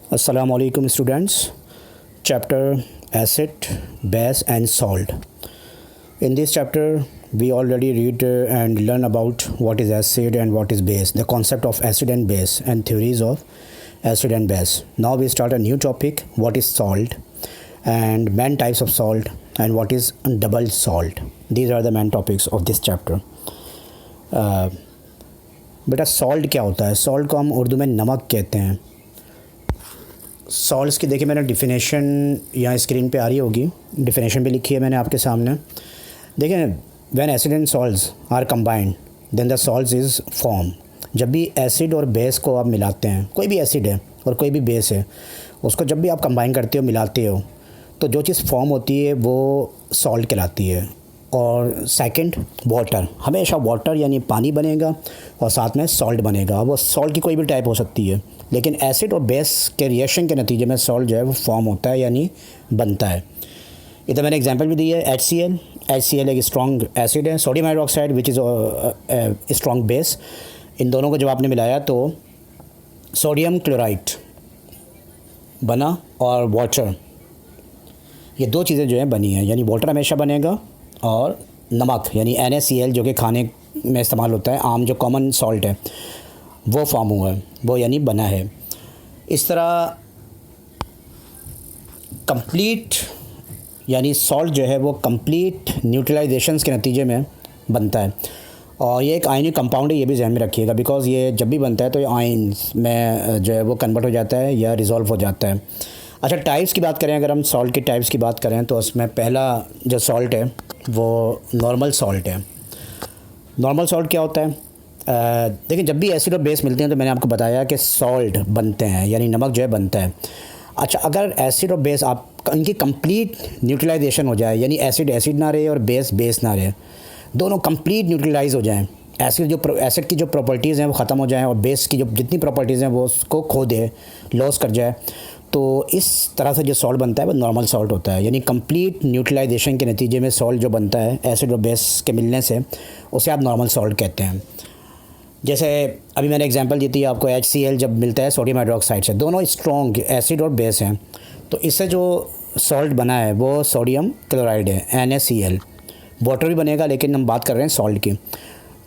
Assalamu alaikum students. Chapter Acid, Base and Salt. In this chapter we already read and learn about what is acid and what is base, the concept of acid and base and theories of acid and base. Now we start a new topic, what is salt and main types of salt and what is double salt. These are the main topics of this chapter. बेटा salt क्या होता है? Salt को हम उर्दू में नमक कहते हैं। सॉल्ट्स की देखिए मैंने डिफ़िनेशन यहाँ स्क्रीन पे आ रही होगी, डिफ़िनेशन भी लिखी है मैंने आपके सामने। देखिए when acid and salts are combined then the salts is form. जब भी एसिड और बेस को आप मिलाते हैं, कोई भी एसिड है और कोई भी बेस है, उसको जब भी आप कंबाइन करते हो, मिलाते हो, तो जो चीज़ फॉर्म होती है वो सॉल्ट कहलाती है। और सेकंड वाटर, हमेशा वाटर यानी पानी बनेगा और साथ में सॉल्ट बनेगा। वो सॉल्ट की कोई भी टाइप हो सकती है, लेकिन एसिड और बेस के रिएक्शन के नतीजे में सॉल्ट जो है वो फॉर्म होता है यानी बनता है। इधर मैंने एग्जांपल भी दी है HCl। HCl एक स्ट्रॉन्ग एसिड है, sodium hydroxide which is strong base. इन दोनों को जब आपने मिलाया तो सोडियम क्लोराइड बना और वाटर, ये दो चीज़ें जो हैं बनी हैं, यानी वाटर हमेशा बनेगा और नमक यानी NaCl जो कि खाने में इस्तेमाल होता है, आम जो कॉमन सॉल्ट है वो फॉर्म हुआ है, वो यानी बना है। इस तरह कंप्लीट यानी सॉल्ट जो है वो कंप्लीट न्यूट्रलाइजेशंस के नतीजे में बनता है। और ये एक आयनिक कंपाउंड है, ये भी ध्यान में रखिएगा, बिकॉज़ ये जब भी बनता है तो ये आयन्स में जो है वो कन्वर्ट हो जाता है या रिज़ॉल्व हो जाता है। अच्छा, टाइप्स की बात करें, अगर हम सॉल्ट की टाइप्स की बात करें तो उसमें पहला जो सॉल्ट है वो नॉर्मल सॉल्ट है। नॉर्मल सॉल्ट क्या होता है? देखिए जब भी एसिड और बेस मिलते हैं तो मैंने आपको बताया कि सॉल्ट बनते हैं यानी नमक जो है बनता है। अच्छा, अगर एसिड और बेस आप इनकी कंप्लीट न्यूट्रलाइजेशन हो जाए, यानी एसिड एसिड ना रहे और बेस बेस ना रहे, दोनों कंप्लीट न्यूट्रलाइज हो जाएं, एसिड की जो प्रॉपर्टीज़ हैं वो ख़त्म हो जाएं और बेस की जो जितनी प्रॉपर्टीज़ हैं वो उसको खो दे, लॉस कर जाए, तो इस तरह से जो सॉल्ट बनता है वो नॉर्मल सॉल्ट होता है। यानी कंप्लीट न्यूट्रलाइजेशन के नतीजे में सॉल्ट जो बनता है एसिड और बेस के मिलने से, उसे आप नॉर्मल सॉल्ट कहते हैं। जैसे अभी मैंने एग्जांपल दी थी आपको, HCl जब मिलता है सोडियम हाइड्रोक्साइड से, दोनों स्ट्रॉन्ग एसिड और बेस हैं, तो इससे जो सॉल्ट बना है वो सोडियम क्लोराइड है, NaCl। वाटर भी बनेगा लेकिन हम बात कर रहे हैं सॉल्ट की।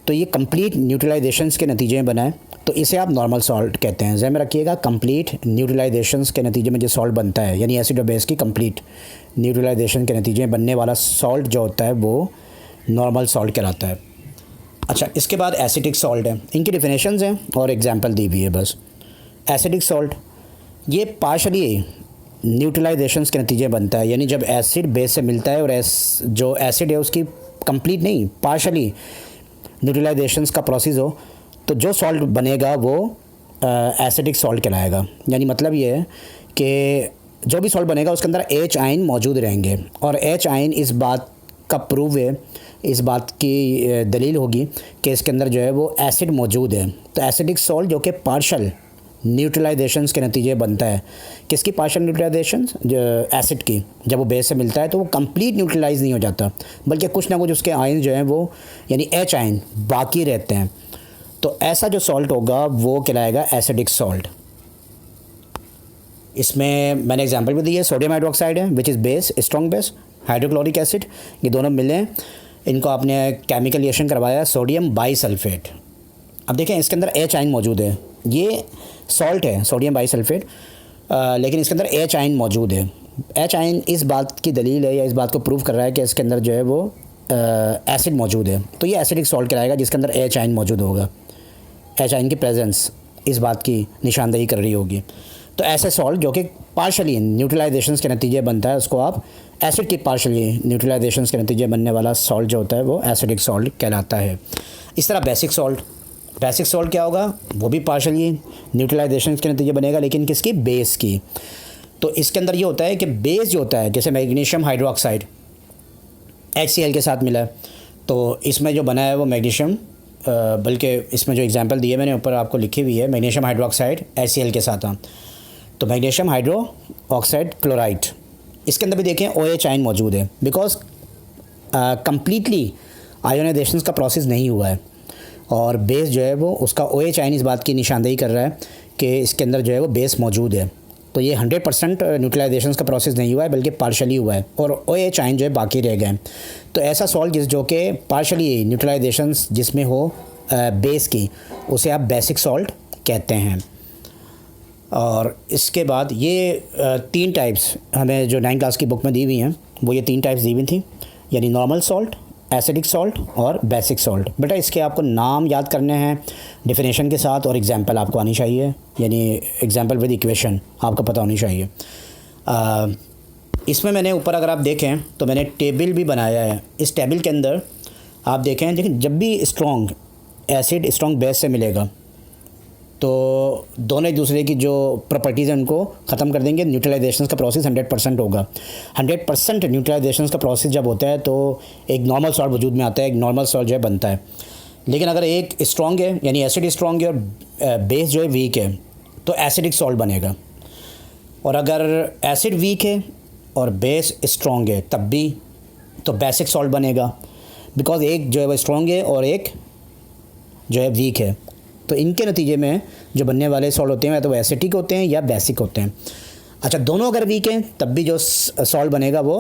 तो ये कंप्लीट न्यूट्रलाइजेशंस के नतीजे में बना है, तो इसे आप नॉर्मल सॉल्ट कहते हैं। ज़हन में रखिएगा, कंप्लीट न्यूट्रलाइजेशंस के नतीजे में जो सॉल्ट बनता है यानी एसिड और बेस की कंप्लीट न्यूट्रलाइजेशन के नतीजे में बनने वाला सॉल्ट जो होता है वो नॉर्मल सॉल्ट कहलाता है। अच्छा, इसके बाद एसिडिक सॉल्ट है, इनकी डिफिनेशंस हैं और एग्जांपल दी हुई है बस। एसिडिक सॉल्ट ये पार्शली न्यूट्रलाइजेशंस के नतीजे में बनता है, यानी जब एसिड बेस से मिलता है और जो एसिड है उसकी कंप्लीट नहीं, पार्शली न्यूट्रलाइजेशंस का प्रोसेस हो, तो जो सॉल्ट बनेगा वो एसिडिक सॉल्ट कहलाएगा। यानी मतलब ये है कि जो भी सॉल्ट बनेगा उसके अंदर H आयन मौजूद रहेंगे, और H आयन इस बात का प्रूव है, इस बात की दलील होगी कि इसके अंदर जो है वो एसिड मौजूद है। तो एसिडिक सॉल्ट जो कि पार्शल न्यूट्रलाइजेशंस के नतीजे बनता है। किसकी पार्शल न्यूट्रलाइजेशन? जो एसिड की, जब वो बेस से मिलता है तो वो कंप्लीट न्यूट्रलाइज नहीं हो जाता, बल्कि कुछ ना कुछ उसके आयन जो हैं वो यानी H आयन बाकी रहते हैं। तो ऐसा जो सॉल्ट होगा वो कहलाएगा एसिडिक सॉल्ट। इसमें मैंने एग्जांपल भी दी है, सोडियम हाइड्रोक्साइड है which is base, strong base, hydrochloric acid, ये दोनों मिले, इनको आपने केमिकल रिएक्शन करवाया सोडियम बाईसल्फेट। अब देखें इसके अंदर H आयन मौजूद है, ये सॉल्ट है सोडियम बाईसल्फेट, लेकिन इसके अंदर H आयन मौजूद है। H आयन इस बात की दलील है या इस बात को प्रूव कर रहा है कि इसके अंदर जो है वो एसिड मौजूद है, तो ये एसिडिक सॉल्ट कहलाएगा जिसके अंदर H आयन मौजूद होगा। H आयन की प्रेजेंस इस बात की निशानदेही कर रही होगी। तो ऐसे सॉल्ट जो कि पार्शली न्यूट्रलाइजेशंस के नतीजे बनता है, उसको आप एसिड की पार्शली न्यूट्रलाइजेशंस के नतीजे बनने वाला सॉल्ट जो होता है वो एसिडिक सॉल्ट कहलाता है। इस तरह बेसिक सॉल्ट, बेसिक सॉल्ट क्या होगा? वो भी पार्शली न्यूट्रलाइजेशन के नतीजे बनेगा, लेकिन किसकी? बेस की। तो इसके अंदर ये होता है कि बेस जो होता है, जैसे मैग्नीशियम हाइड्रोक्साइड HCl के साथ मिला है, तो इसमें जो बना है वो मैग्नीशियम, बल्कि इसमें जो एग्जांपल दिए मैंने ऊपर आपको लिखी हुई है, मैग्नीशियम हाइड्रोक्साइड HCl के साथ, तो मैग्नीशियम हाइड्रो ऑक्साइड क्लोराइड, इसके अंदर भी देखें OH आयन मौजूद है, बिकॉज कंप्लीटली आयोनाइजेशन का प्रोसेस नहीं हुआ है, और बेस जो है वो उसका OH आयन इस बात की निशानदेही कर रहा है कि इसके अंदर जो है वो बेस मौजूद है। तो ये 100% न्यूट्रलाइजेशन का प्रोसेस नहीं हुआ है, बल्कि पार्शली हुआ है और OH आयन जो है बाकी रह गए हैं। तो ऐसा सॉल्ट जो कि पार्शली न्यूट्रलाइजेशन जिसमें हो बेस की, उसे आप बेसिक सॉल्ट कहते हैं। और इसके बाद ये 3 टाइप्स हमें जो 9 क्लास की बुक में दी हुई हैं, वो ये 3 टाइप्स दी हुई थी, यानी नॉर्मल सॉल्ट, एसिडिक सॉल्ट और बेसिक सॉल्ट। बेटा इसके आपको नाम याद करने हैं डेफिनेशन के साथ, और एग्जांपल आपको आनी चाहिए, यानी एग्जांपल विद इक्वेशन आपको पता होनी चाहिए। इसमें मैंने ऊपर अगर आप देखें तो मैंने टेबल भी बनाया है। इस टेबल के अंदर आप देखें, जब भी स्ट्रॉन्ग एसिड स्ट्रॉन्ग बेस से मिलेगा तो दोनों एक दूसरे की जो प्रॉपर्टीज़ हैं उनको ख़त्म कर देंगे, न्यूट्रलाइजेशन का प्रोसेस 100% होगा। 100% न्यूट्रलाइजेशन का प्रोसेस जब होता है तो एक नॉर्मल सॉल्ट वजूद में आता है, एक नॉर्मल सॉल्ट जो है बनता है। लेकिन अगर एक स्ट्रॉन्ग है, यानी एसिड स्ट्रॉन्ग है और बेस जो है वीक है, तो एसिडिक सॉल्ट बनेगा। और अगर एसिड वीक है और बेस स्ट्रॉन्ग है तब भी तो बेसिक सॉल्ट बनेगा, बिकॉज एक जो है वो स्ट्रॉन्ग है और एक जो है वीक है। तो इनके नतीजे में जो बनने वाले सॉल्ट होते हैं या तो एसिडिक होते हैं या बेसिक होते हैं। अच्छा, दोनों अगर वीक हैं तब भी जो सॉल्ट बनेगा वो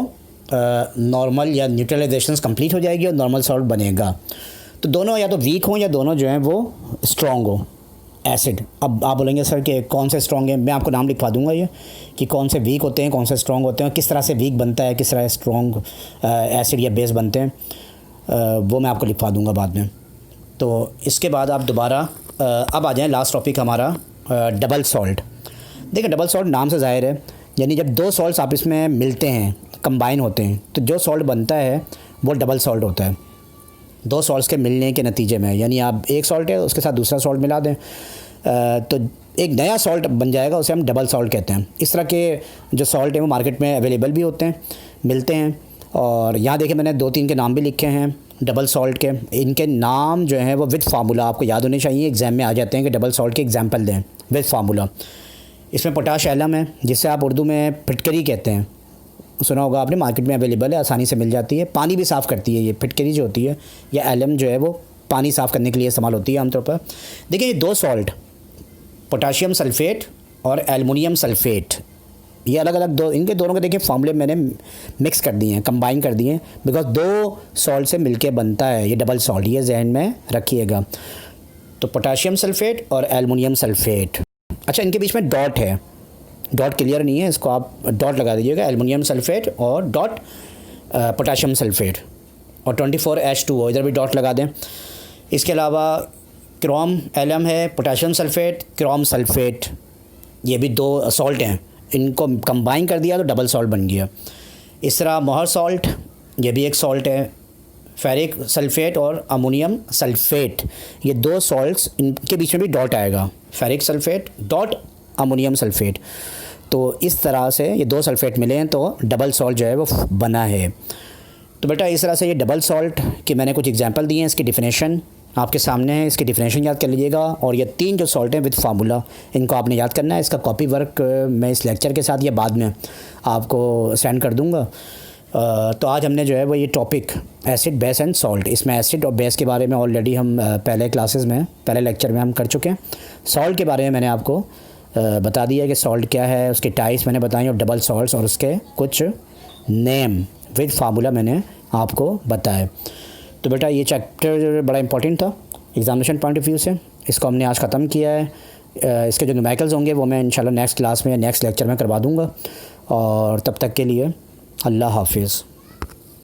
नॉर्मल या न्यूट्रलाइजेशन कंप्लीट हो जाएगी और नॉर्मल सॉल्ट बनेगा। तो दोनों या तो वीक हों या दोनों जो हैं वो स्ट्रॉन्ग हो एसिड। अब आप बोलेंगे सर कि कौन से स्ट्रॉन्ग है, मैं आपको नाम लिखवा दूंगा ये कि कौन से वीक होते हैं, कौन से स्ट्रॉन्ग होते हैं, किस तरह से वीक बनता है, किस तरह स्ट्रॉन्ग एसिड या बेस बनते हैं, वो मैं आपको लिखवा दूंगा बाद में। तो इसके बाद आप दोबारा अब आ जाएं लास्ट टॉपिक हमारा डबल सॉल्ट। देखिए डबल सॉल्ट नाम से ज़ाहिर है, यानी जब 2 सॉल्ट्स आपस में मिलते हैं, कंबाइन होते हैं, तो जो सॉल्ट बनता है वो डबल सॉल्ट होता है। 2 सॉल्ट्स के मिलने के नतीजे में, यानी आप एक सॉल्ट है उसके साथ दूसरा सॉल्ट मिला दें तो एक नया सॉल्ट बन जाएगा, उसे हम डबल सॉल्ट कहते हैं। इस तरह के जो सॉल्ट हैं वो मार्केट में अवेलेबल भी होते हैं, मिलते हैं। और यहाँ देखिए मैंने 2-3 के नाम भी लिखे हैं डबल सॉल्ट के। इनके नाम जो हैं वो विद फार्मूला आपको याद होने चाहिए, एग्ज़ाम में आ जाते हैं कि डबल सॉल्ट के एग्जांपल दें विद फार्मूला। इसमें पोटाश एलम है, जिससे आप उर्दू में फिटकरी कहते हैं, सुना होगा आपने, मार्केट में अवेलेबल है, आसानी से मिल जाती है, पानी भी साफ़ करती है। ये फिटकरी जो होती है या एलम जो है वो पानी साफ़ करने के लिए इस्तेमाल होती है आमतौर पर। देखिए ये 2 सॉल्ट, पोटाशियम सल्फ़ेट और एलुमिनियम सल्फ़ेट, ये अलग अलग दो, इनके दोनों के देखिए फार्मूले मैंने मिक्स कर दिए हैं, कंबाइन कर दिए हैं, बिकॉज 2 सॉल्ट से मिलके बनता है ये डबल सॉल्ट, ये जहन में रखिएगा। तो पोटाशियम सल्फ़ेट और एलुमिनियम सल्फ़ेट। अच्छा, इनके बीच में डॉट है, डॉट क्लियर नहीं है, इसको आप डॉट लगा दीजिएगा, एलुमिनियम सल्फ़ेट और डॉट पोटाशियम सल्फ़ेट, और 24H2O इधर भी डॉट लगा दें। इसके अलावा क्रोम एलम है, पोटाशियम सल्फ़ेट, क्रोम सल्फ़ेट, ये भी 2 सॉल्ट हैं, इनको कंबाइन कर दिया तो डबल सॉल्ट बन गया। इस तरह मोहर सॉल्ट, ये भी एक सॉल्ट है, फेरिक सल्फ़ेट और अमोनियम सल्फ़ेट, ये 2 सॉल्ट्स, इनके बीच में भी डॉट आएगा, ferric sulphate dot ammonium sulphate. तो इस तरह से ये 2 सल्फ़ेट मिले हैं तो डबल सॉल्ट जो है वो बना है। तो बेटा इस तरह से ये डबल सॉल्ट की मैंने कुछ एग्जांपल दिए हैं, इसकी डिफिनेशन आपके सामने है, इसकी डिफिनेशन याद कर लीजिएगा। और ये 3 जो सॉल्ट हैं विद फार्मूला, इनको आपने याद करना है। इसका कॉपी वर्क मैं इस लेक्चर के साथ या बाद में आपको सेंड कर दूँगा। तो आज हमने जो है वो ये topic acid, base and salt, इसमें एसिड और बेस के बारे में ऑलरेडी हम पहले क्लासेस में, पहले लेक्चर में हम कर चुके हैं। सॉल्ट के बारे में मैंने आपको बता दिया कि सॉल्ट क्या है, उसके टाइप्स मैंने बताई, और डबल सॉल्ट्स और उसके कुछ नेम विद फार्मूला मैंने आपको बताया। तो बेटा ये चैप्टर बड़ा इंपॉर्टेंट था एग्जामिनेशन पॉइंट ऑफ व्यू से, इसको हमने आज ख़त्म किया है। इसके जो न्यूमेरिकल्स होंगे वो मैं इंशाल्लाह नेक्स्ट क्लास में या नेक्स्ट लेक्चर में करवा दूँगा। और तब तक के लिए अल्लाह हाफिज़।